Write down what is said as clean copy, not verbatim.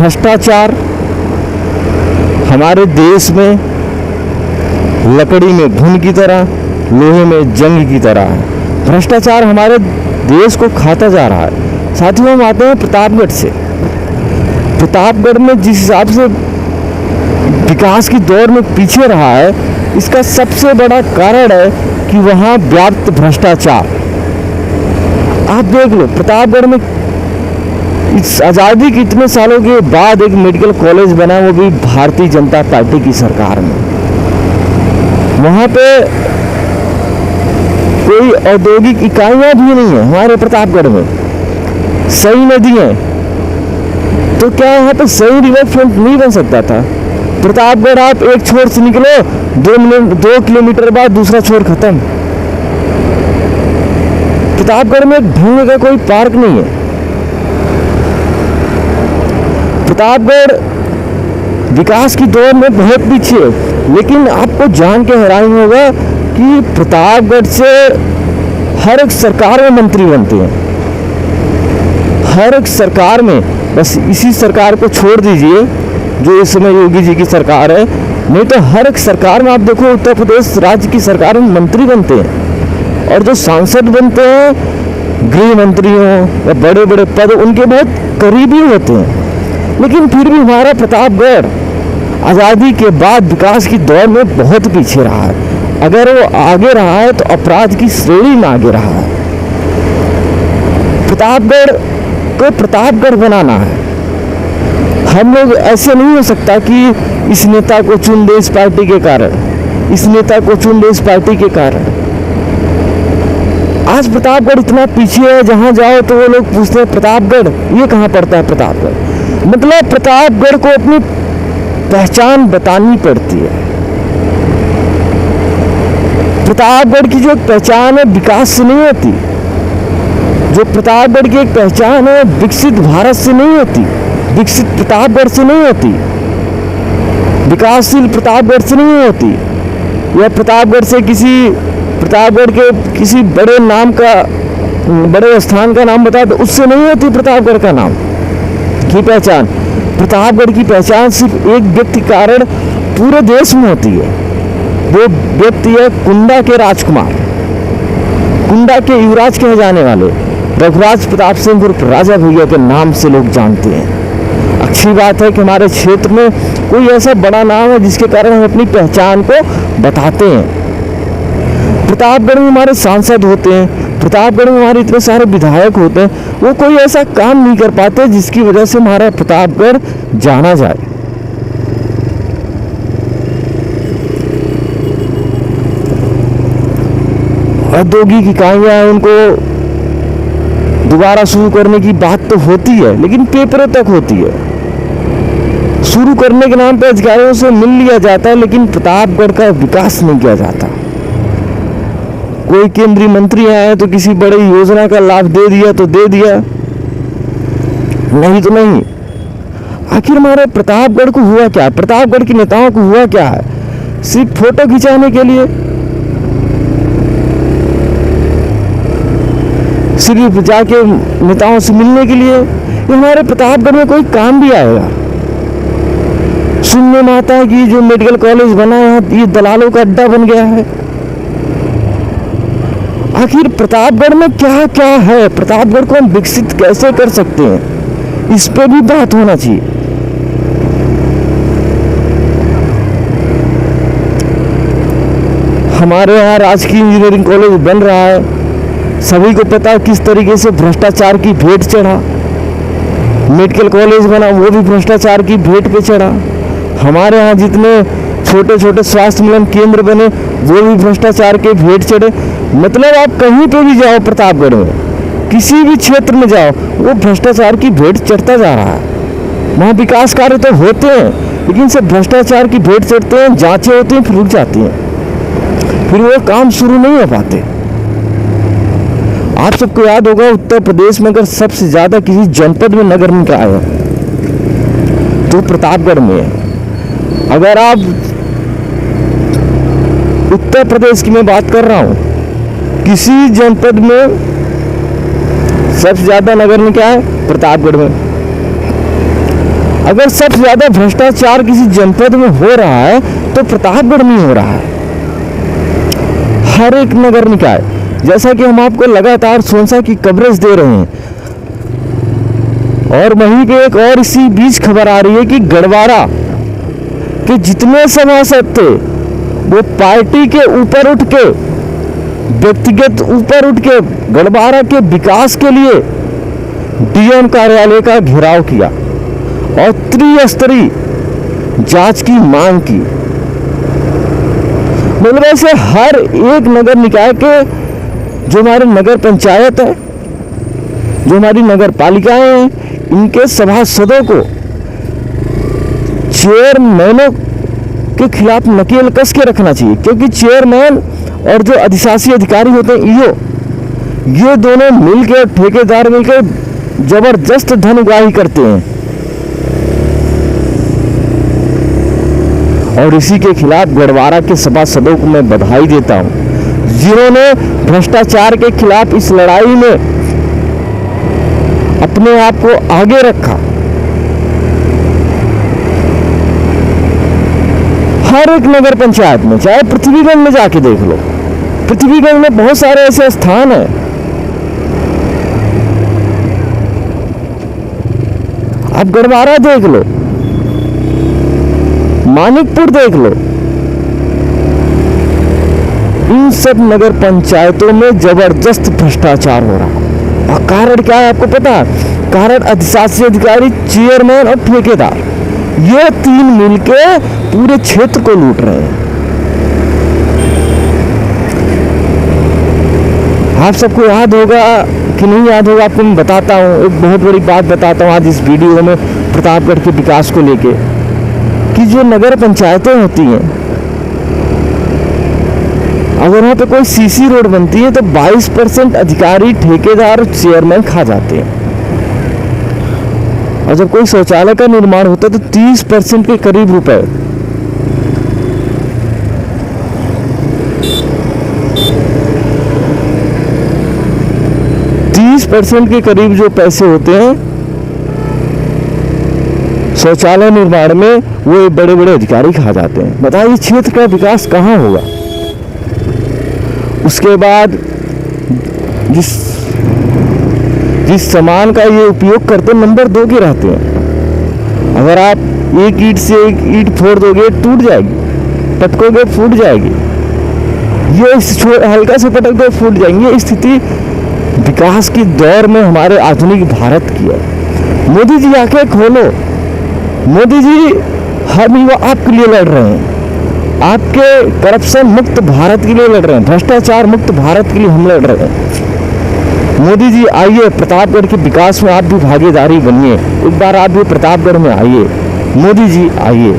भ्रष्टाचार हमारे देश में लकड़ी में घुन की तरह, लोहे में जंग की तरह है। भ्रष्टाचार हमारे देश को खाता जा रहा है। साथियों, हम आते हैं प्रतापगढ़ से। प्रतापगढ़ में जिस हिसाब से विकास की दौर में पीछे रहा है, इसका सबसे बड़ा कारण है कि वहाँ व्याप्त भ्रष्टाचार। आप देख लो, प्रतापगढ़ में इस आज़ादी के इतने सालों के बाद एक मेडिकल कॉलेज बना, वो भी भारतीय जनता पार्टी की सरकार में। वहाँ पे कोई औद्योगिक इकाइयाँ भी नहीं है हमारे प्रतापगढ़ में। सही नदी है तो क्या यहाँ पे सही रिवर फ्रंट नहीं बन सकता था? प्रतापगढ़ आप एक छोर से निकलो, 2 किलोमीटर बाद दूसरा छोर खत्म। प्रतापगढ़ में ढंग का कोई पार्क नहीं है। प्रतापगढ़ विकास की दौर में बहुत पीछे है। लेकिन आपको जान के हैरानी होगा कि प्रतापगढ़ से हर एक सरकार में मंत्री बनते हैं। हर एक सरकार में, बस इसी सरकार को छोड़ दीजिए जो इस समय योगी जी की सरकार है, नहीं तो हर एक सरकार में आप देखो, उत्तर प्रदेश राज्य की सरकार में मंत्री बनते हैं। और जो सांसद बनते हैं, गृह मंत्री हों या बड़े बड़े पद, उनके बहुत करीबी होते हैं। लेकिन फिर भी हमारा प्रतापगढ़ आज़ादी के बाद विकास की दौर में बहुत पीछे रहा है। अगर वो आगे रहा है तो अपराध की श्रेणी में आगे रहा है। प्रतापगढ़ को प्रतापगढ़ बनाना है। हम लोग ऐसे नहीं हो सकता कि इस नेता को चुन दे इस पार्टी के कारण, इस नेता को चुन दे इस पार्टी के कारण। आज प्रतापगढ़ इतना पीछे है, जहाँ जाओ तो वो लोग पूछते हैं प्रतापगढ़ ये कहाँ पड़ता है? प्रतापगढ़ मतलब प्रतापगढ़ को अपनी पहचान बतानी पड़ती है। प्रतापगढ़ की जो पहचान है विकास से नहीं होती। जो प्रतापगढ़ की एक पहचान है विकसित भारत से नहीं होती, विकसित प्रतापगढ़ से नहीं होती, विकासशील प्रतापगढ़ से नहीं होती, या प्रतापगढ़ से प्रतापगढ़ के किसी बड़े नाम का, बड़े स्थान का नाम बता दो, उससे नहीं होती प्रतापगढ़ का नाम की पहचान। प्रतापगढ़ की पहचान सिर्फ एक व्यक्ति कारण पूरे देश में होती है। वो व्यक्ति है कुंडा के राजकुमार, कुंडा के युवराज कहे जाने वाले रघुराज प्रताप सिंह उर्फ राजा भैया के नाम से लोग जानते हैं। अच्छी बात है कि हमारे क्षेत्र में कोई ऐसा बड़ा नाम है जिसके कारण हम अपनी पहचान को बताते हैं। प्रतापगढ़ में हमारे सांसद होते हैं, प्रतापगढ़ में हमारे इतने सारे विधायक होते हैं, वो कोई ऐसा काम नहीं कर पाते जिसकी वजह से हमारा प्रतापगढ़ जाना जाए। औद्योगिक इकाइयां, उनको दोबारा शुरू करने की बात तो होती है, लेकिन पेपरों तक होती है। शुरू करने के नाम पे अधिकारियों से मिल लिया जाता है, लेकिन प्रतापगढ़ का विकास नहीं किया जाता। कोई केंद्रीय मंत्री आए तो किसी बड़ी योजना का लाभ दे दिया तो दे दिया, नहीं तो नहीं। आखिर हमारे प्रतापगढ़ को हुआ क्या? प्रतापगढ़ के नेताओं को हुआ क्या है? सिर्फ फोटो खिंचाने के लिए, सिर्फ जाके नेताओं से मिलने के लिए? ये हमारे प्रतापगढ़ में कोई काम भी आएगा? सुनने में आता है कि जो मेडिकल कॉलेज बना है ये दलालों का अड्डा बन गया है। आखिर प्रतापगढ़ में क्या क्या है? प्रतापगढ़ को हम विकसित कैसे कर सकते हैं? इस पे भी बात होना चाहिए। हमारे यहाँ राजकीय इंजीनियरिंग कॉलेज बन रहा है, सभी को पता है किस तरीके से भ्रष्टाचार की भेंट चढ़ा। मेडिकल कॉलेज बना, वो भी भ्रष्टाचार की भेंट पे चढ़ा। हमारे यहाँ जितने छोटे छोटे स्वास्थ्य मिलन केंद्र बने, वो भी भ्रष्टाचार के भेंट चढ़े। मतलब आप कहीं पे भी जाओ प्रतापगढ़ में, किसी भी क्षेत्र में जाओ, वो भ्रष्टाचार की भेंट चढ़ता जा रहा है। वहाँ विकास कार्य तो होते हैं, लेकिन सब भ्रष्टाचार की भेंट चढ़ते हैं, जांचें होती हैं, फिर रुक जाती हैं, फिर वो काम शुरू नहीं हो पाते। आप सबको याद होगा, उत्तर प्रदेश में अगर सबसे ज्यादा किसी जनपद में नगर निकाय है तो प्रतापगढ़ में है। अगर आप उत्तर प्रदेश की मैं बात कर रहा हूं, किसी जनपद में सबसे ज्यादा नगर निकाय प्रतापगढ़ में। अगर सबसे ज्यादा भ्रष्टाचार किसी जनपद में हो रहा है तो प्रतापगढ़ में हो रहा है। हर एक नगर निकाय, जैसा कि हम आपको लगातार सोनसा की कवरेज दे रहे हैं, और वहीं पे एक और इसी बीच खबर आ रही है कि गढ़वारा के जितने सभासद थे वो पार्टी के ऊपर उठ के, व्यक्तिगत ऊपर उठ के गढ़वारा के विकास के लिए डीएम कार्यालय का घेराव किया और त्रिस्तरीय जांच की मांग की। मतलब ऐसे हर एक नगर निकाय के, जो हमारे नगर पंचायत है, जो हमारी नगर पालिकाएं हैं, इनके सभासदों को चेयरमैनों के खिलाफ नकेल कस के रखना चाहिए, क्योंकि चेयरमैन और जो अधिशासी अधिकारी होते हैं ईओ, ये दोनों मिलकर, ठेकेदार मिलकर जबरदस्त धन उगाही करते हैं। और इसी के खिलाफ गढ़वारा के सभासदों को मैं बधाई देता हूं, जिन्होंने भ्रष्टाचार के खिलाफ इस लड़ाई में अपने आप को आगे रखा। हर एक नगर पंचायत में, चाहे पृथ्वीगंज में जाके देख लो, पृथ्वीगंज में बहुत सारे ऐसे स्थान हैं। आप गढ़वारा देख लो, मानिकपुर देख लो, इन सब नगर पंचायतों में जबरदस्त भ्रष्टाचार हो रहा है। और कारण क्या है आपको पता है? कारण अधिशासी अधिकारी, चेयरमैन और ठेकेदार, ये तीन मिलके पूरे क्षेत्र को लूट रहे हैं। आप सबको याद होगा कि नहीं याद होगा, आपको मैं बताता हूँ, एक बहुत बड़ी बात बताता हूँ आज इस वीडियो में प्रतापगढ़ के विकास को लेके, कि जो नगर पंचायतें होती हैं, अगर वहाँ पे कोई सीसी रोड बनती है तो 22% अधिकारी, ठेकेदार, चेयरमैन खा जाते हैं। और जब कोई शौचालय का निर्माण होता है तो 30% के करीब रुपए, % के करीब जो पैसे होते हैं शौचालय निर्माण में, वो बड़े बड़े अधिकारी खा जाते हैं। बताइए क्षेत्र का विकास कहाँ होगा? उसके बाद जिस सामान का ये उपयोग करते हैं, नंबर 2 के रहते हैं। अगर आप एक ईंट से एक ईंट फोड़ दोगे, टूट जाएगी, पटकोगे फूट जाएगी, ये हल्का से पटक दो फूट जाएंगे। ये स्थिति विकास की दौर में हमारे आधुनिक भारत की है। मोदी जी आंखें खोलो, मोदी जी हम युवा आपके लिए लड़ रहे हैं, आपके करप्शन मुक्त भारत के लिए लड़ रहे हैं, भ्रष्टाचार मुक्त भारत के लिए हम लड़ रहे हैं। मोदी जी आइए, प्रतापगढ़ के विकास में आप भी भागीदारी बनिए। एक बार आप भी प्रतापगढ़ में आइए, मोदी जी आइए।